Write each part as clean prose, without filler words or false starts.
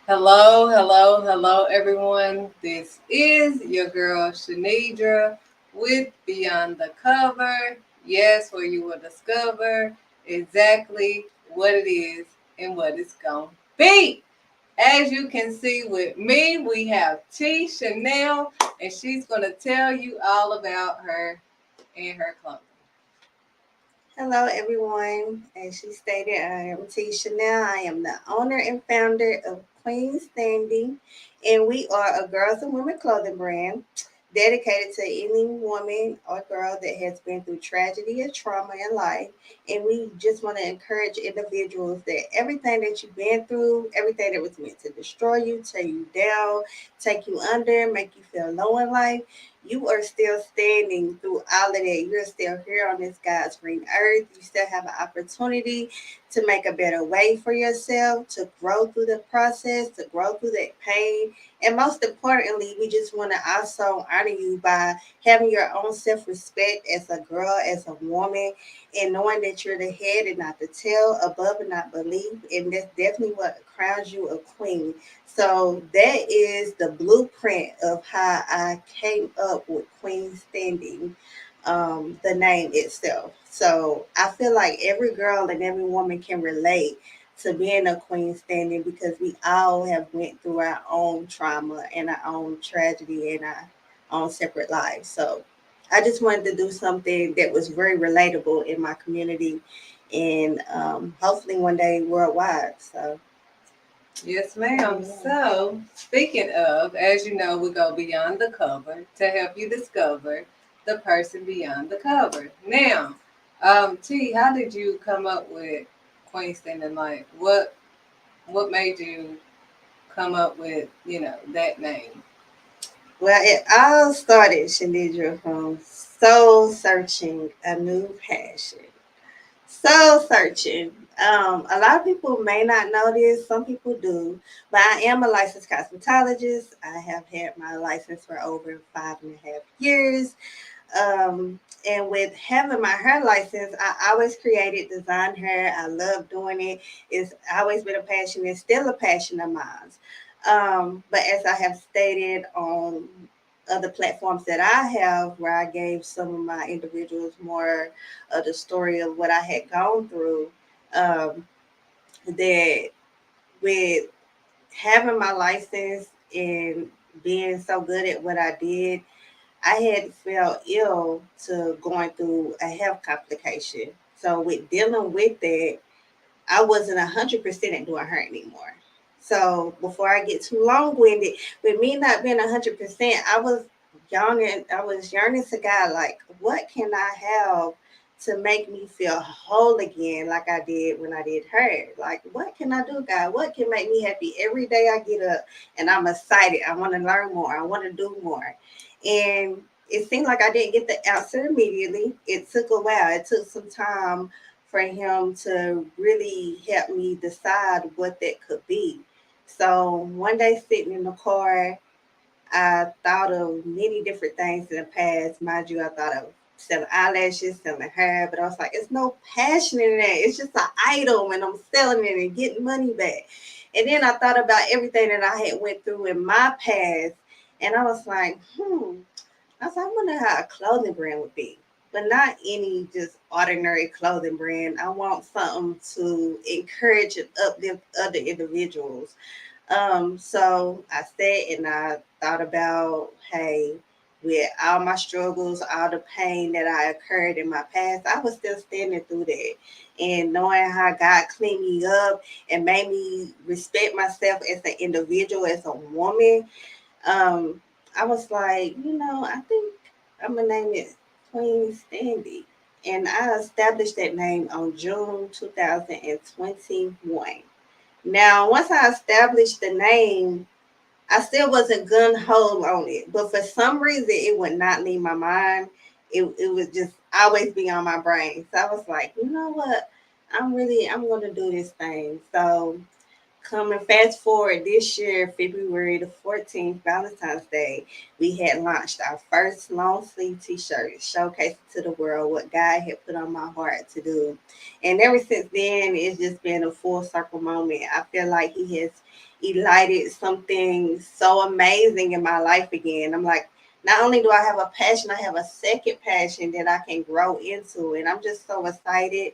Hello, hello, hello, everyone. This is your girl Shanidra with Beyond the Cover. Yes, where you will discover exactly what it is and what it's going to be. As you can see with me, we have Channelle, and she's going to tell you all about her and her clothing. Hello, everyone. As she stated, I am T. Channelle. I am the owner and founder of Queen Standing, and we are a girls and women clothing brand dedicated to any woman or girl that has been through tragedy or trauma in life. And we just want to encourage individuals that everything that you've been through, everything that was meant to destroy you, tear you down, take you under, make you feel low in life, you are still standing through all of that. You're still here on this God's green earth. You still have an opportunity to make a better way for yourself, to grow through the process, to grow through that pain. And most importantly, we just want to also honor you by having your own self respect as a girl, as a woman, and knowing that you're the head and not the tail, above and not beneath. And that's definitely what crowns you a queen. So that is the blueprint of how I came up with Queen Standing, the name itself. So I feel like every girl and every woman can relate to being a queen standing because we all have went through our own trauma and our own tragedy and our own separate lives. So I just wanted to do something that was very relatable in my community and hopefully one day worldwide. So Yes, ma'am. So, speaking of, as you know, we go beyond the cover to help you discover the person beyond the cover. Now, T, how did you come up with Queenston and like what made you come up with that name? well, it all started, Shanidra, from soul searching a new passion. Soul searching. A lot of people may not know this, some people do, but I am a licensed cosmetologist. I have had my license for over 5.5 years. And with having my hair license, I always created design hair. I love doing it. It's always been a passion. It's still a passion of mine. But as I have stated on other platforms that I have, where I gave some of my individuals more of the story of what I had gone through, um, that with having my license and being so good at what I did, I had fell ill to going through a health complication. So with dealing with that, I wasn't 100% at doing her anymore. So before I get too long winded, with me not being 100%, I was yearning to God, like, what can I have to make me feel whole again, like I did when I did her? Like, what can I do, God? What can make me happy every day I get up and I'm excited? I want to learn more. I want to do more. And it seemed like I didn't get the answer immediately. It took a while. It took some time for him to really help me decide what that could be. So one day sitting in the car, I thought of many different things in the past. Mind you, I thought of selling eyelashes, selling hair, but I was like, it's no passion in that. It's just an item and I'm selling it and getting money back. And then I thought about everything that I had went through in my past and I was like, I was like, I wonder how a clothing brand would be, but not any just ordinary clothing brand. I want something to encourage and uplift other individuals. So I sat and I thought about, hey, with all my struggles, all the pain that I occurred in my past, I was still standing through that. And knowing how God cleaned me up and made me respect myself as an individual, as a woman, um, I was like, I think I'm gonna name it Queen Standy. And I established that name on June 2021. Now, once I established the name, I still wasn't gun ho on it, but for some reason, it would not leave my mind. It would just always be on my brain. So I was like, you know what? I'm going to do this thing. So coming fast forward this year, February the 14th, Valentine's Day, we had launched our first long sleeve t-shirt, showcasing to the world what God had put on my heart to do. And ever since then, it's just been a full circle moment. I feel like He has ignited something so amazing in my life again. I'm like, not only do I have a passion, I have a second passion that I can grow into. And I'm just so excited.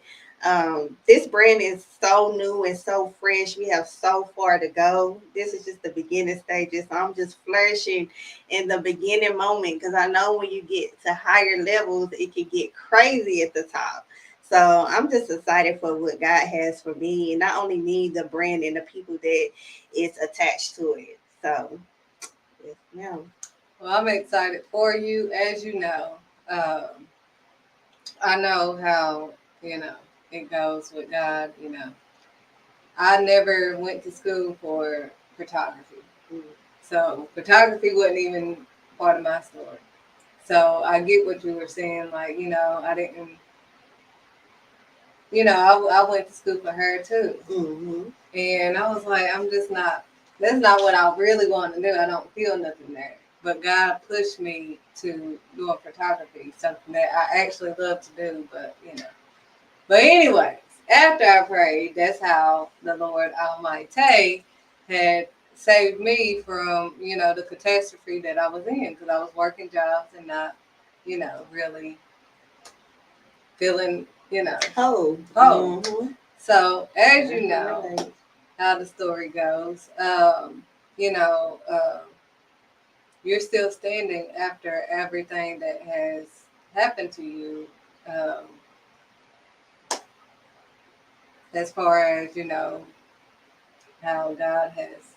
This brand is so new and so fresh. We have so far to go. This is just the beginning stages. So I'm just flourishing in the beginning moment because I know when you get to higher levels, it can get crazy at the top. So I'm just excited for what God has for me, and not only me, the brand and the people that is attached to it. So, yes, ma'am. Well, I'm excited for you. As you know, um, I know how, you know, it goes with God. I never went to school for photography. Mm. So photography wasn't even part of my story. So I get what you were saying. Like, I didn't, I went to school for her too. Mm-hmm. And I was like, that's not what I really want to do. I don't feel nothing there. But God pushed me to doing photography, something that I actually love to do, But anyways, after I prayed, that's how the Lord Almighty had saved me from, the catastrophe that I was in because I was working jobs and not, really feeling, Oh. whole. Mm-hmm. So as I you can know relate. how the story goes, you know, uh, you're still standing after everything that has happened to you, um, as far as, how God has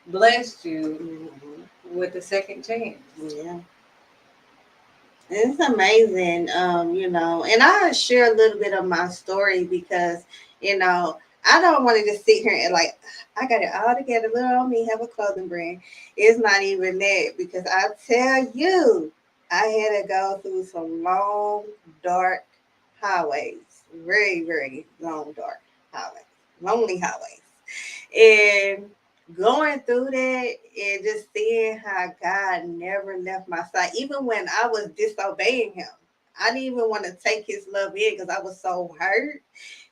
blessed you Mm-hmm. with a second chance. Yeah. It's amazing, and I share a little bit of my story because, I don't want to just sit here and like, I got it all together. Little on me have a clothing brand. It's not even that because I tell you, I had to go through some long, dark highways, very, very long, dark highways, lonely highways. And going through that and just seeing how God never left my side, even when I was disobeying Him. I didn't even want to take His love in because I was so hurt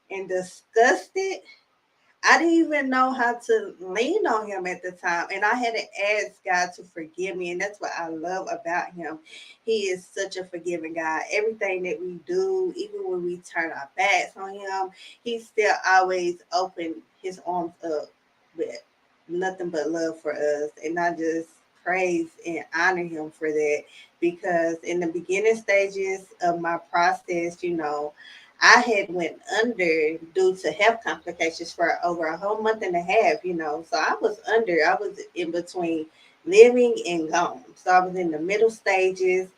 and disgusted. I didn't even know how to lean on Him at the time. And I had to ask God to forgive me. And that's what I love about Him. He is such a forgiving God. Everything that we do, even when we turn our backs on Him, He still always open His arms up with nothing but love for us. And I just praise and honor Him for that because in the beginning stages of my process, I had went under due to health complications for over a whole month and a half. So I was under. I was in between living and gone. So I was in the middle stages.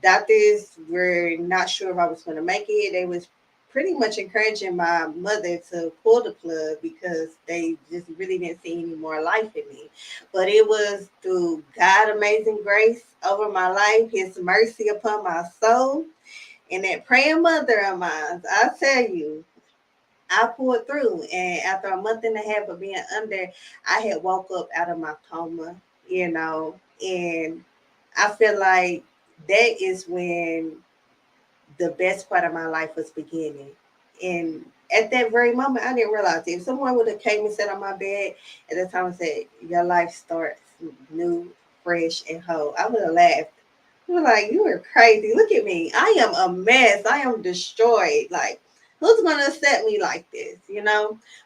Doctors were not sure if I was going to make it. They was pretty much encouraging my mother to pull the plug because they just really didn't see any more life in me. But it was through God amazing grace over my life, His mercy upon my soul and that praying mother of mine, I tell you, I pulled through. And after a month and a half of being under, I had woke up out of my coma, and I feel like that is when the best part of my life was beginning. And at that very moment, I didn't realize it. If someone would have came and sat on my bed at the time and said, "Your life starts new, fresh, and whole," I would have laughed. You were like, "You are crazy. Look at me. I am a mess. I am destroyed. Like, who's going to accept me like this?"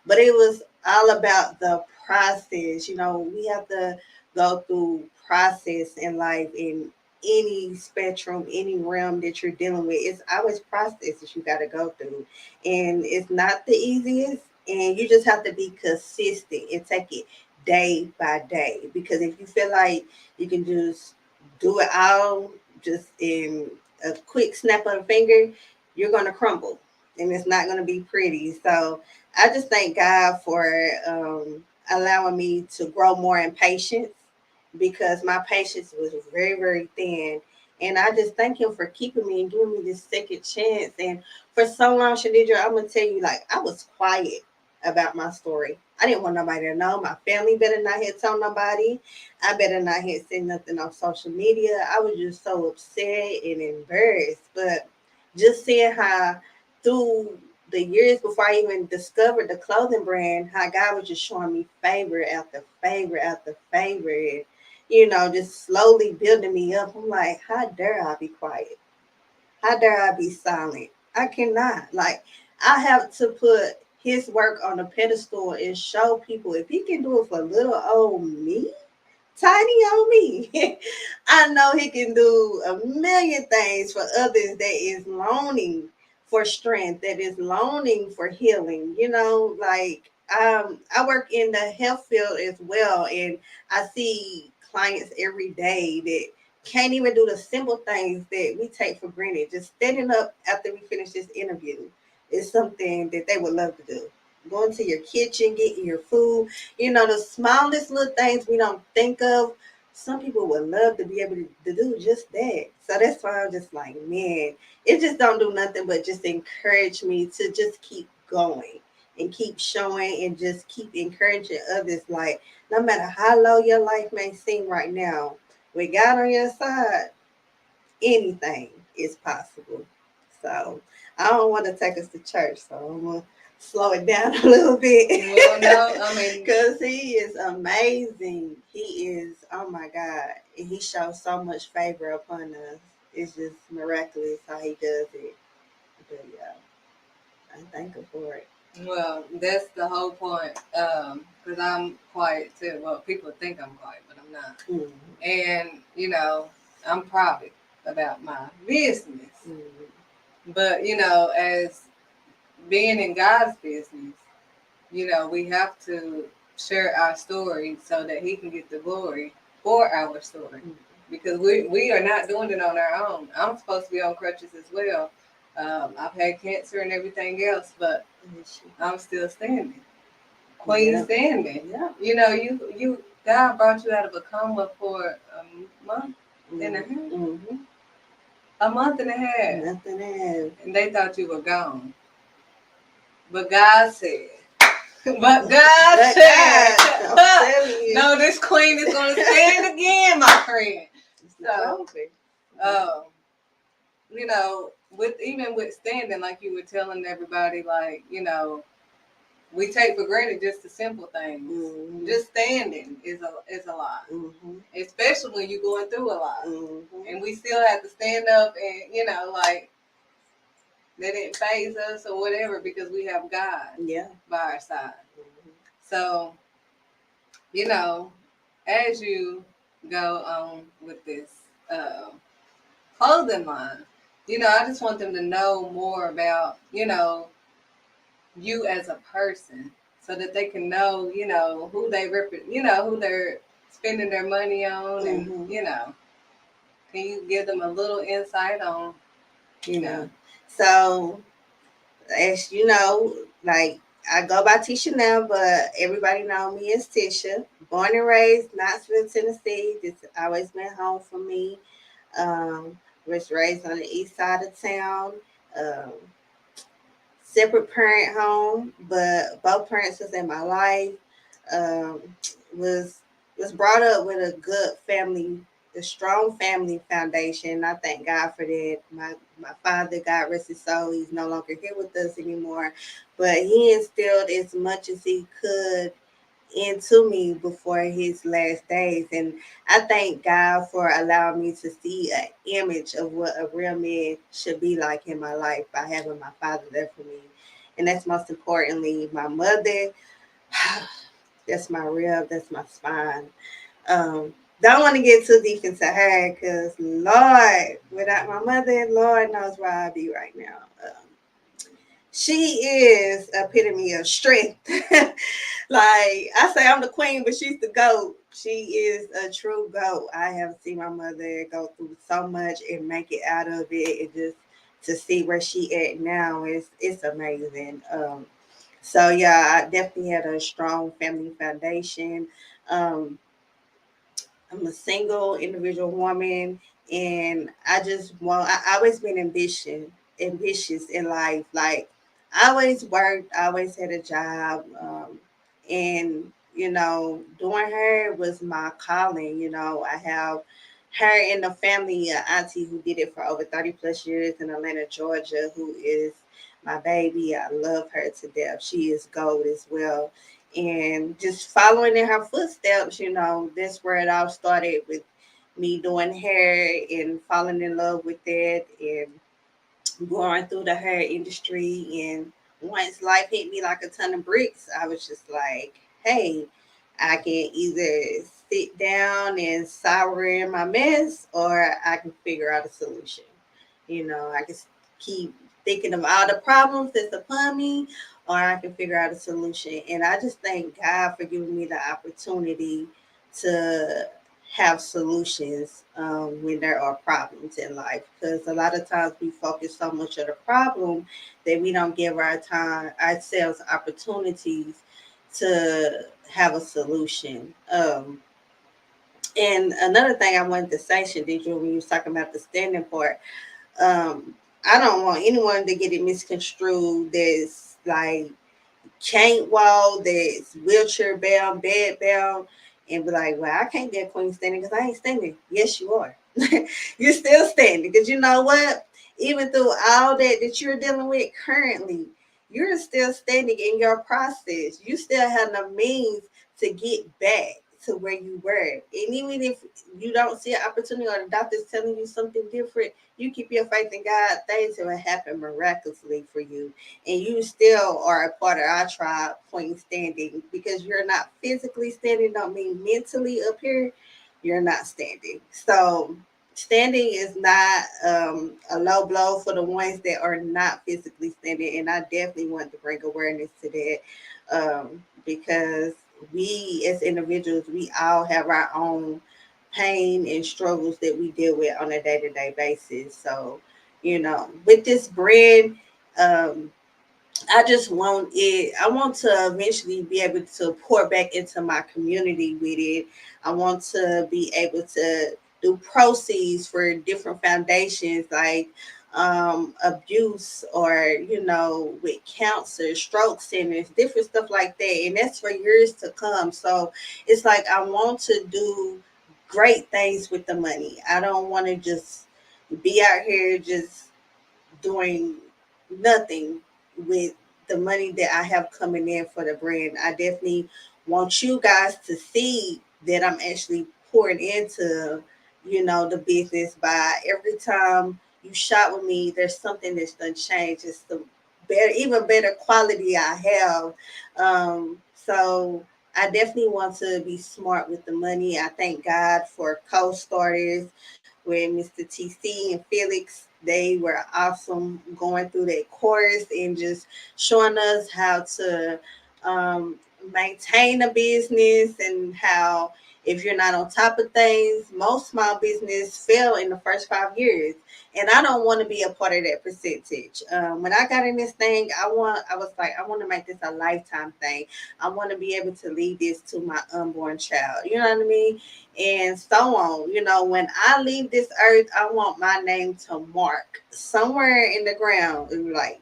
But it was all about the process. We have to go through process in life in any spectrum, any realm that you're dealing with. It's always processes you got to go through. And it's not the easiest. And you just have to be consistent and take it day by day. Because if you feel like you can just do it all just in a quick snap of a finger, you're going to crumble and it's not going to be pretty. So I just thank God for allowing me to grow more in patience because my patience was very, very thin. And I just thank Him for keeping me and giving me this second chance. And for so long, Shadidra, I'm going to tell you, like, I was quiet about my story. I didn't want nobody to know. My family better not hit tell nobody. I better not hit say nothing on social media. I was just so upset and embarrassed. But just seeing how through the years before I even discovered the clothing brand, how God was just showing me favor after favor after favor, and just slowly building me up. I'm like, how dare I be quiet? How dare I be silent? I cannot. Like, I have to put his work on a pedestal and show people if he can do it for little old me, tiny on me. I know he can do a million things for others that is longing for strength, that is longing for healing. Like I work in the health field as well, and I see clients every day that can't even do the simple things that we take for granted. Just standing up after we finish this interview is something that they would love to do. Going to your kitchen, getting your food, the smallest little things we don't think of. Some people would love to be able to do just that. So that's why I'm just like, man, it just don't do nothing but just encourage me to just keep going and keep showing and just keep encouraging others. Like, no matter how low your life may seem right now, with God on your side, anything is possible. So I don't want to take us to church, so I'm gonna slow it down a little bit. Well, no, I mean, Cause he is amazing. He is, oh my God. And he shows so much favor upon us. It's just miraculous how he does it. But yeah, I thank him for it. well, that's the whole point. Because I'm quiet too. Well, people think I'm quiet, but I'm not. Mm-hmm. And I'm private about my business. Mm-hmm. But as being in God's business, we have to share our story so that He can get the glory for our story. Because we are not doing it on our own. I'm supposed to be on crutches as well. I've had cancer and everything else, but I'm still standing. Queen Yeah. standing. Yeah. You God brought you out of a coma for a month and a half. Mm-hmm. A month and a half. Nothing else. And they thought you were gone. But God said, but God But said, God, I'm telling you, no, this queen is going to stand again, my friend. it's not So, over. um, with even with standing, like you were telling everybody, like, we take for granted just the simple things. Mm-hmm. Just standing is a lot, Mm-hmm. especially when you're going through a lot, Mm-hmm. and we still have to stand up and like they didn't phase us or whatever because we have God Yeah. by our side. Mm-hmm. So, you know, as you go on with this clothing line, I just want them to know more about, you as a person so that they can know, who they who they're spending their money on and, Mm-hmm. can you give them a little insight on, you Yeah. know? So, as you know, like I go by Tisha now, but everybody know me as Tisha. Born and raised Knoxville, Tennessee. This always been home for me. Was raised on the east side of town. Um, Separate parent home, but both parents was in my life. Um, was was brought up with a good family, a strong family foundation. I thank God for that. My father, God rest his soul, he's no longer here with us anymore, but he instilled as much as he could into me before his last days. And I thank God for allowing me to see an image of what a real man should be like in my life by having my father there for me. And that's most importantly, my mother. That's my rib, that's my spine. Don't want to get too deep into her because, Lord, without my mother, Lord knows where I'd be right now. She is epitome of strength. Like I say, I'm the queen, but she's the goat. She is a true goat. I have seen my mother go through so much and make it out of it. And just to see where she at now is it's amazing. So yeah, I definitely had a strong family foundation. Um, I'm a single individual woman, and I always been ambitious in life. Like I always worked, I always had a job, And doing hair was my calling. I have her in the family, an auntie who did it for over 30 plus years in Atlanta, Georgia, who is my baby. I love her to death. She is gold as well. And just following in her footsteps, that's where it all started with me doing hair and falling in love with it and going through the hair industry. And once life hit me like a ton of bricks, I was just like, hey, I can either sit down and sour in my mess, or I can figure out a solution. I can keep thinking of all the problems that's upon me, or I can figure out a solution. And I just thank God for giving me the opportunity to have solutions when there are problems in life. Because a lot of times we focus so much on the problem that we don't give ourselves opportunities to have a solution. And another thing I wanted to say, Shadidra, when you was talking about the standing part, um, I don't want anyone to get it misconstrued. That's like can't walk, that's wheelchair bound, bed bound, and be like, well, I can't get queen standing because I ain't standing. Yes, you are. You're still standing because you know what? Even through all that you're dealing with currently, you're still standing in your process. You still have the means to get back to where you were. And even if you don't see an opportunity or the doctor's telling you something different, you keep your faith in God, things will happen miraculously for you, and you still are a part of our tribe, point standing, because you're not physically standing, don't mean mentally up here, you're not standing. So standing is not a low blow for the ones that are not physically standing, and I definitely want to bring awareness to that, because we as individuals, we all have our own pain and struggles that we deal with on a day-to-day basis. So with this brand, um, I just want it. I want to eventually be able to pour back into my community with it. I want to be able to do proceeds for different foundations like abuse, or with cancer, stroke centers, different stuff like that. And that's for years to come. So it's like I want to do great things with the money. I don't want to just be out here just doing nothing with the money that I have coming in for the brand. I definitely want you guys to see that I'm actually pouring into, the business. By every time you shop with me, there's something that's done changed. It's the better, even better quality I have. So I definitely want to be smart with the money. I thank God for co-starters with Mr. TC and Felix. They were awesome going through that course and just showing us how to um, maintain a business, and how if you're not on top of things, most small business fail in the first 5 years. And I don't want to be a part of that percentage. When I got in this thing, I was like, I want to make this a lifetime thing. I want to be able to lead this to my unborn child. You know what I mean? And so on. When I leave this earth, I want my name to mark somewhere in the ground. It was like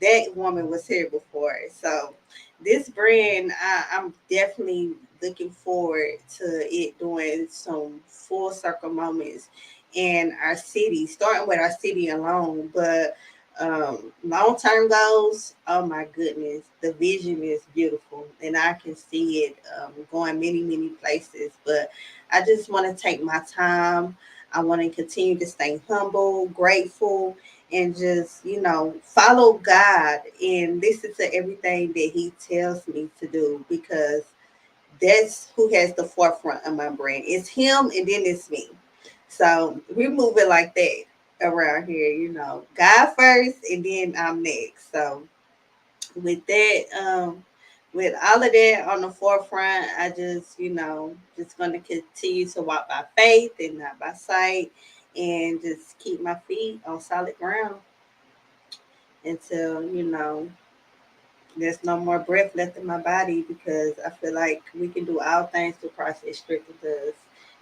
that woman was here before. So this brand, I'm definitely looking forward to it doing some full circle moments in our city, starting with our city alone. But long term goals, oh my goodness, the vision is beautiful, and I can see it going many, many places. But I just want to take my time. I want to continue to stay humble, grateful, and just, follow God and listen to everything that He tells me to do, because that's who has the forefront of my brain. It's Him and then it's me. So we move it like that around here, God first and then I'm next. So with that, with all of that on the forefront, I just, just going to continue to walk by faith and not by sight, and just keep my feet on solid ground until, there's no more breath left in my body, because I feel like we can do all things through Christ that strengthens us.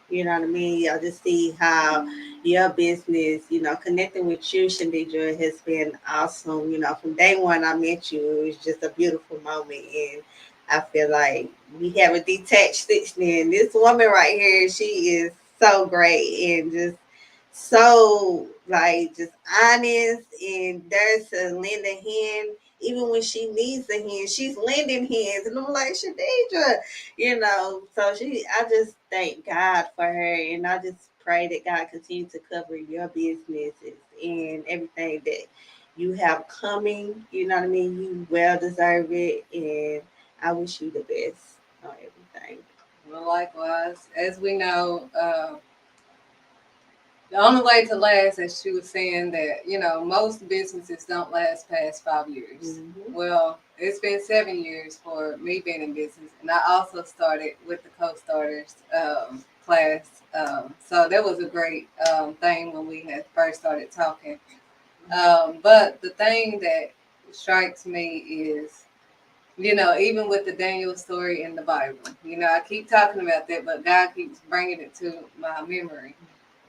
You know what I mean? I just see how your business, connecting with you, Shandidra, has been awesome. From day one I met you, it was just a beautiful moment. And I feel like we have a detached stitch in. This woman right here, she is so great and just so like just honest and there's to lend a hand. Even when she needs a hand, she's lending hands. And I'm like, Shadidra, so I just thank God for her. And I just pray that God continue to cover your businesses and everything that you have coming. You know what I mean? You well deserve it. And I wish you the best on everything. Well, likewise, as we know, the only way to last, as she was saying, that most businesses don't last past 5 years. Mm-hmm. Well, it's been 7 years for me being in business, and I also started with the co-starters class. So that was a great thing when we had first started talking. But the thing that strikes me is, even with the Daniel story in the Bible, I keep talking about that, but God keeps bringing it to my memory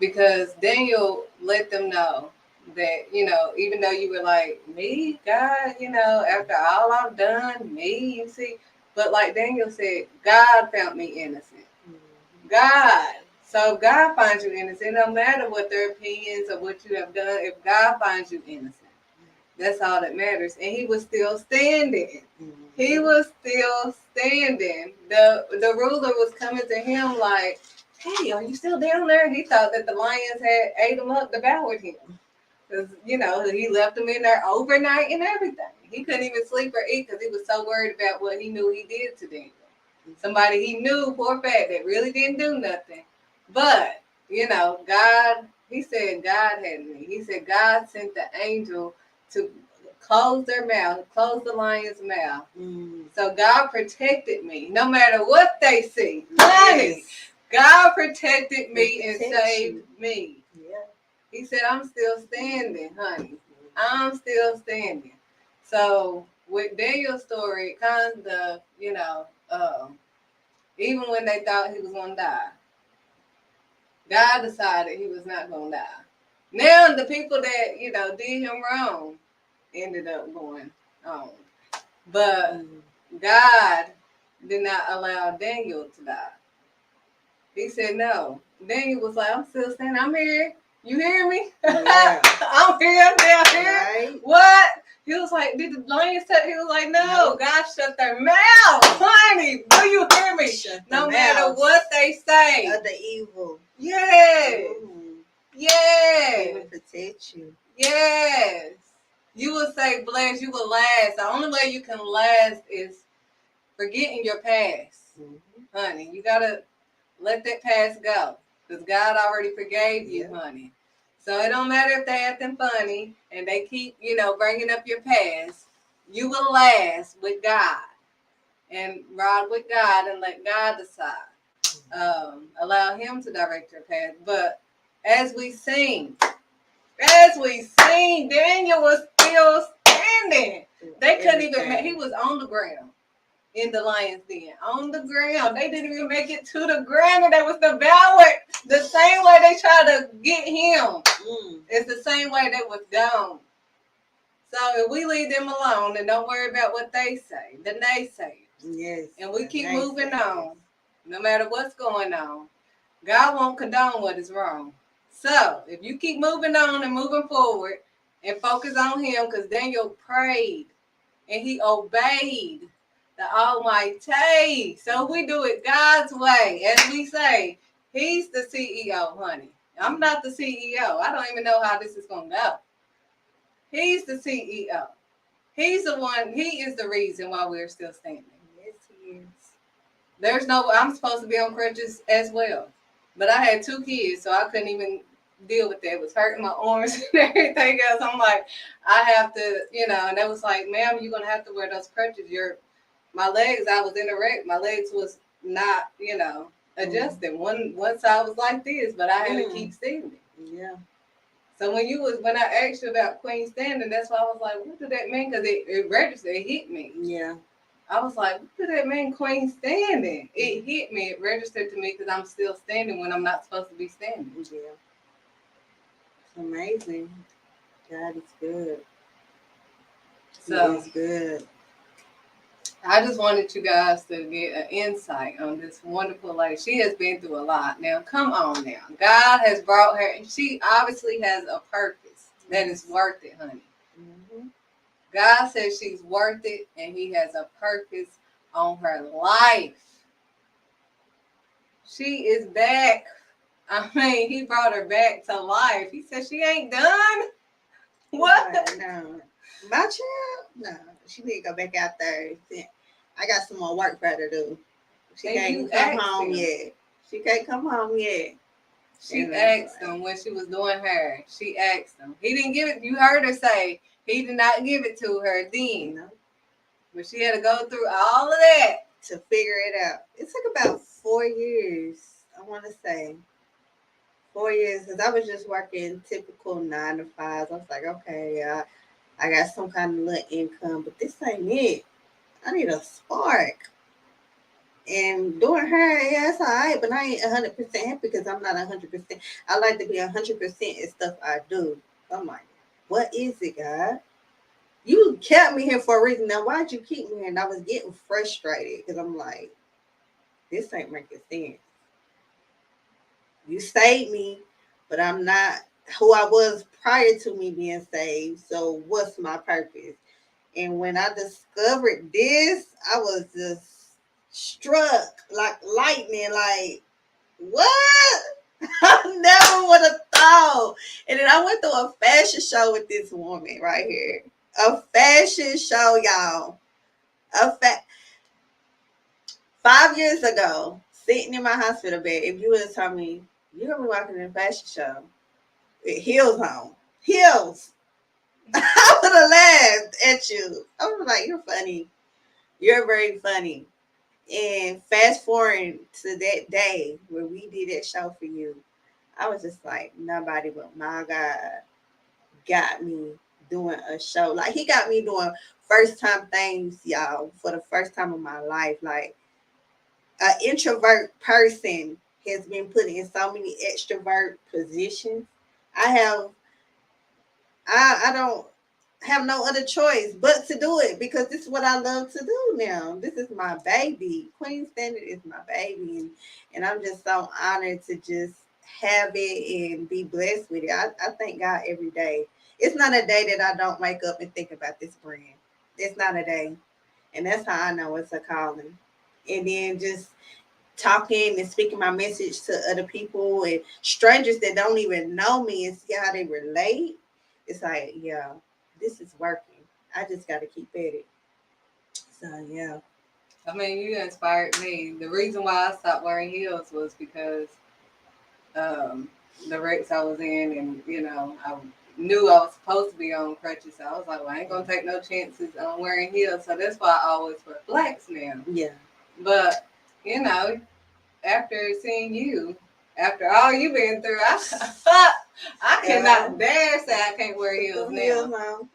because Daniel let them know that, even though you were like, me, God, after all I've done, me, you see, but like Daniel said, God found me innocent. God. So if God finds you innocent, no matter what their opinions or what you have done, if God finds you innocent, that's all that matters. And he was still standing. He was still standing. The ruler was coming to him like, hey, are you still down there? He thought that the lions had ate him up, devoured him. Because, he left him in there overnight and everything. He couldn't even sleep or eat because he was so worried about what he knew he did to them. Somebody he knew for a fact that really didn't do nothing. But, God, he said God had me. He said God sent the angel to close their mouth, close the lion's mouth. So God protected me, no matter what they see. Honey, God protected me and saved me. Yeah. He said, I'm still standing, honey. I'm still standing. So with Daniel's story, kind of, even when they thought he was going to die, God decided he was not going to die. Now the people that, did him wrong ended up going on. But God did not allow Daniel to die. He said no. Daniel was like, I'm still standing. I'm here. You hear me? Yeah. I'm here. I'm down here. Right. What? He was like, did the lions touch? He was like, no. God shut their mouth. Honey, do you hear me? No matter what they say. Of the evil. Yes. Yes. He will protect you. Yes. You will say blessed. You will last. The only way you can last is forgetting your past. Honey, you got to let that past go. Because God already forgave you, honey. So it don't matter if they acting funny and they keep, bringing up your past. You will last with God. And ride with God and let God decide. Allow him to direct your path. But as we sing, Daniel was still standing. They couldn't even, he was on the ground in the lion's den. On the ground. They didn't even make it to the ground and they was devoured. The same way they tried to get him. It's the same way they was gone. So if we leave them alone and don't worry about what they say, the naysayers. Yes. And we keep moving on, no matter what's going on, God won't condone what is wrong. So if you keep moving on and moving forward and focus on him, because Daniel prayed and he obeyed the Almighty. So we do it God's way, as we say, he's the CEO, honey. I'm not the CEO. I don't even know how this is going to go. He's the CEO. He's the one, he is the reason why we're still standing. Yes, he is. I'm supposed to be on crutches as well. But I had 2 kids, so I couldn't even deal with that. It was hurting my arms and everything else. I'm like, I have to, and they was like, ma'am, you're going to have to wear those crutches. My legs, I was in a wreck. My legs was not, adjusted. One side was like this, but I had to keep standing. Yeah. So when I asked you about Queen standing, that's why I was like, what did that mean? Because it registered, it hit me. Yeah. I was like, what did that mean, Queen standing? It hit me, it registered to me because I'm still standing when I'm not supposed to be standing. Yeah. It's amazing. God is good. So he is good. I just wanted you guys to get an insight on this wonderful lady. She has been through a lot. Now, come on now. God has brought her, and she obviously has a purpose that is worth it, honey. Mm-hmm. God says she's worth it, and He has a purpose on her life. She is back. I mean, He brought her back to life. He said she ain't done. What? Like, no, my child, no, she need to go back out there. I got some more work for her to do. She And you can't come asked home him. yet. She can't come home yet. She And asked him when she was doing her. She asked him. He didn't give it. You heard her say he did not give it to her you then. know, But she had to go through all of that. to figure it out. It took about 4 years. I want to say 4 years because I was just working typical 9 to 5s. I was like, okay, I got some kind of little income, but this ain't it. I need a spark. And doing her, yeah, it's all right, but I ain't 100% happy because I'm not 100%. I like to be 100% in stuff I do. I'm like, what is it, God? You kept me here for a reason. Now, why'd you keep me here? And I was getting frustrated because I'm like, this ain't making sense. You saved me, but I'm not who I was prior to me being saved. So, what's my purpose? And when I discovered this, I was just struck like lightning. Like, what? I never would have thought. And then I went to a fashion show with this woman right here. A fashion show, y'all. A 5 years ago, sitting in my hospital bed, if you would have told me you're gonna be walking in a fashion show with heels on, heels, I would have laughed at you. I was like, "You're funny. You're very funny." And fast forward to that day where we did that show for you, I was just like, nobody but my God got me doing a show. Like He got me doing first time things, y'all, for the first time in my life. Like an introvert person has been put in so many extrovert positions. I have I don't have no other choice but to do it because this is what I love to do now. This is my baby. Queen Standard is my baby, and I'm just so honored to just have it and be blessed with it. I thank God every day. It's not a day that I don't wake up and think about this brand. It's not a day. And that's how I know it's a calling. And then just talking and speaking my message to other people and strangers that don't even know me and see how they relate. It's like, yeah, this is working. I just got to keep at it. So, yeah. I mean, you inspired me. The reason why I stopped wearing heels was because um, the race I was in, and I knew I was supposed to be on crutches. So I was like, well, I ain't gonna take no chances on wearing heels. So that's why I always wear flats now. Yeah. But you know, after seeing you, after all you've been through, I Yeah. cannot dare say I can't wear heels now. Now.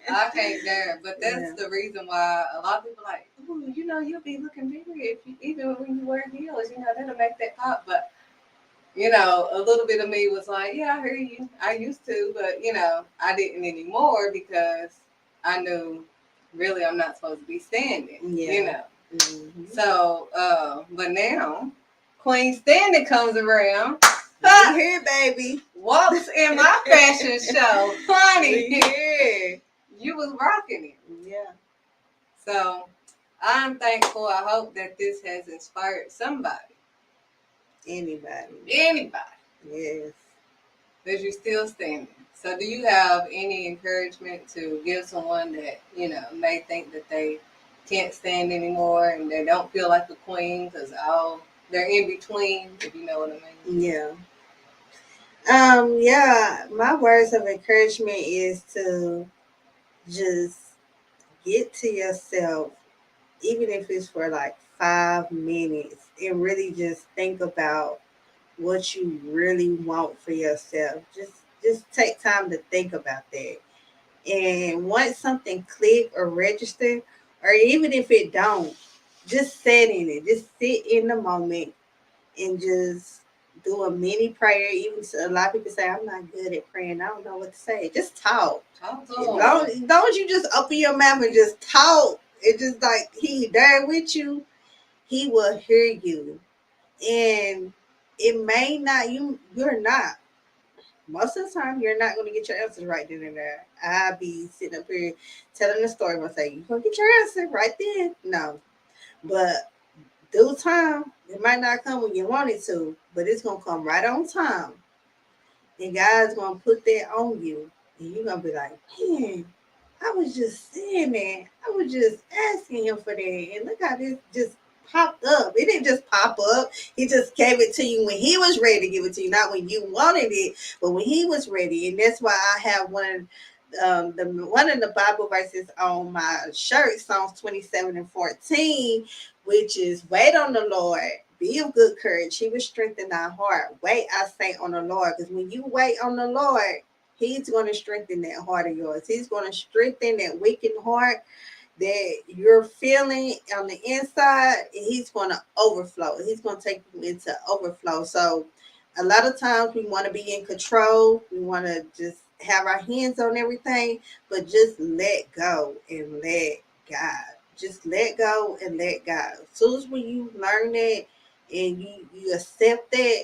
I can't dare. But that's Yeah. the reason why a lot of people are like, ooh, you'll be looking bigger if you, even when you wear heels. That'll make that pop. But a little bit of me was like, yeah, I hear you. I used to, but I didn't anymore because I knew really I'm not supposed to be standing. Yeah. Mm-hmm. So, but now Queen Standing comes around. We here, baby. Walks in my fashion show, honey. We here. You was rocking it. Yeah. So I'm thankful. I hope that this has inspired somebody. Anybody. Anybody. Yes. That you're still standing. So do you have any encouragement to give someone that, may think that they can't stand anymore and they don't feel like a queen because they're in between, if you know what I mean? Yeah. Yeah, my words of encouragement is to just get to yourself, even if it's for like 5 minutes, and really just think about what you really want for yourself. Just take time to think about that. And once something click or register, or even if it don't, just sit in it. Just sit in the moment and just do a mini prayer. Even a lot of people say, I'm not good at praying. I don't know what to say. Just talk. Talk to As them. long as you just open your mouth and just talk, It's just like he there with you. He will hear you, and it may not. You're not. Most of the time, you're not going to get your answers right then and there. I'll be sitting up here telling the story and say, "You gonna get your answer right then?" No, but due time, it might not come when you want it to, but it's gonna come right on time. And God's gonna put that on you, and you're gonna be like, man, I was just saying that. I was just asking him for that, and look how this just popped up. It didn't just pop up. He just gave it to you when he was ready to give it to you, not when you wanted it, but when he was ready. And that's why I have one of the Bible verses on my shirt, Psalms 27:14, which is wait on the Lord. Be of good courage. He will strengthen our heart. Wait, I say, on the Lord. Because when you wait on the Lord, He's going to strengthen that heart of yours. He's going to strengthen that weakened heart that you're feeling on the inside. And He's going to overflow. He's going to take you into overflow. So a lot of times we want to be in control. We want to just have our hands on everything, but just let go and let God. Just let go and let God. As soon as when you learn that and you accept that,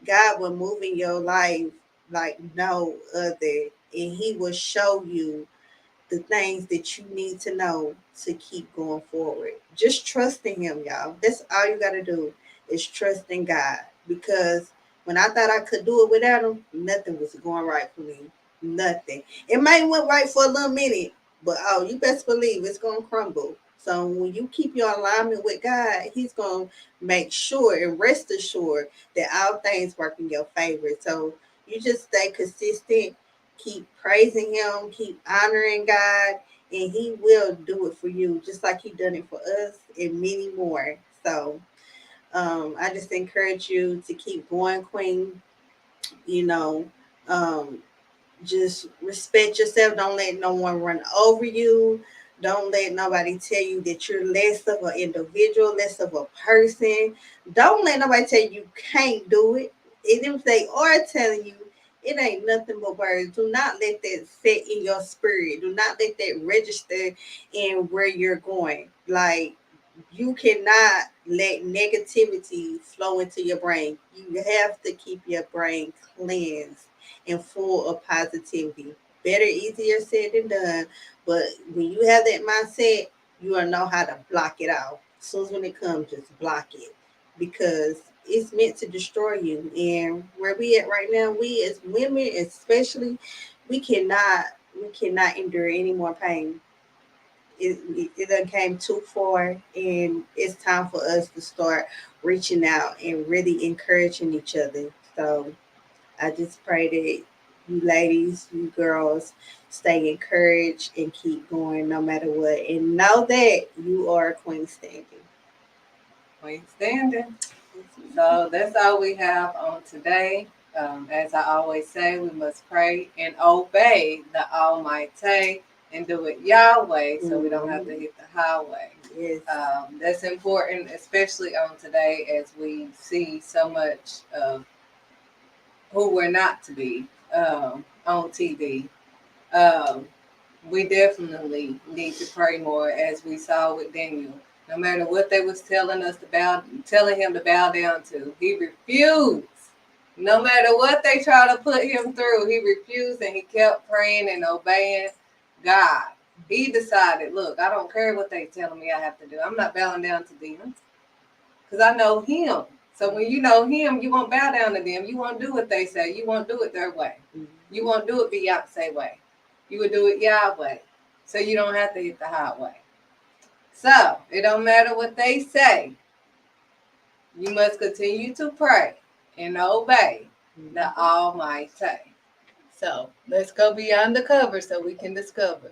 God will move in your life like no other, and He will show you the things that you need to know to keep going forward. Just trust in Him, y'all. That's all you got to do is trust in God. Because when I thought I could do it without Him, nothing was going right for me. Nothing. It might went right for a little minute, but oh, you best believe it's gonna crumble. So when you keep your alignment with God, He's gonna make sure and rest assured that all things work in your favor. So you just stay consistent, keep praising Him, keep honoring God, and He will do it for you, just like He done it for us and many more. So I just encourage you to keep going, Queen. You know, um, just respect yourself. Don't let no one run over you. Don't let nobody tell you that you're less of an individual, less of a person. Don't let nobody tell you can't do it. And if they are telling you, it ain't nothing but words. Do not let that sit in your spirit. Do not let that register in where you're going. Like, you cannot let negativity flow into your brain. You have to keep your brain cleansed and full of positivity. Better, easier said than done. But when you have that mindset, you will know how to block it out. As soon as when it comes, just block it. Because it's meant to destroy you. And where we at right now, we as women especially, we cannot we cannot endure any more pain. It done came too far, and it's time for us to start reaching out and really encouraging each other. So I just pray that you ladies, you girls, stay encouraged and keep going no matter what. And know that you are a queen standing. Queen standing. So that's all we have on today. As I always say, we must pray and obey the Almighty and do it Yahweh so we don't have to Mhm. hit the highway. Yes. That's important, especially on today as we see so much of who we're not to be on TV. Um, we definitely need to pray more, as we saw with Daniel. No matter what they was telling us to bow, telling him to bow down to, he refused. No matter what they try to put him through, he refused, and he kept praying and obeying God. He decided, look, I don't care what they telling me I have to do. I'm not bowing down to them because I know Him. So when you know Him, you won't bow down to them. You won't do what they say. You won't do it their way. You won't do it Beyonce way. You would do it Yahweh. So you don't have to hit the highway. So it don't matter what they say. You must continue to pray and obey the Mhm. Almighty. So let's go beyond the cover so we can discover.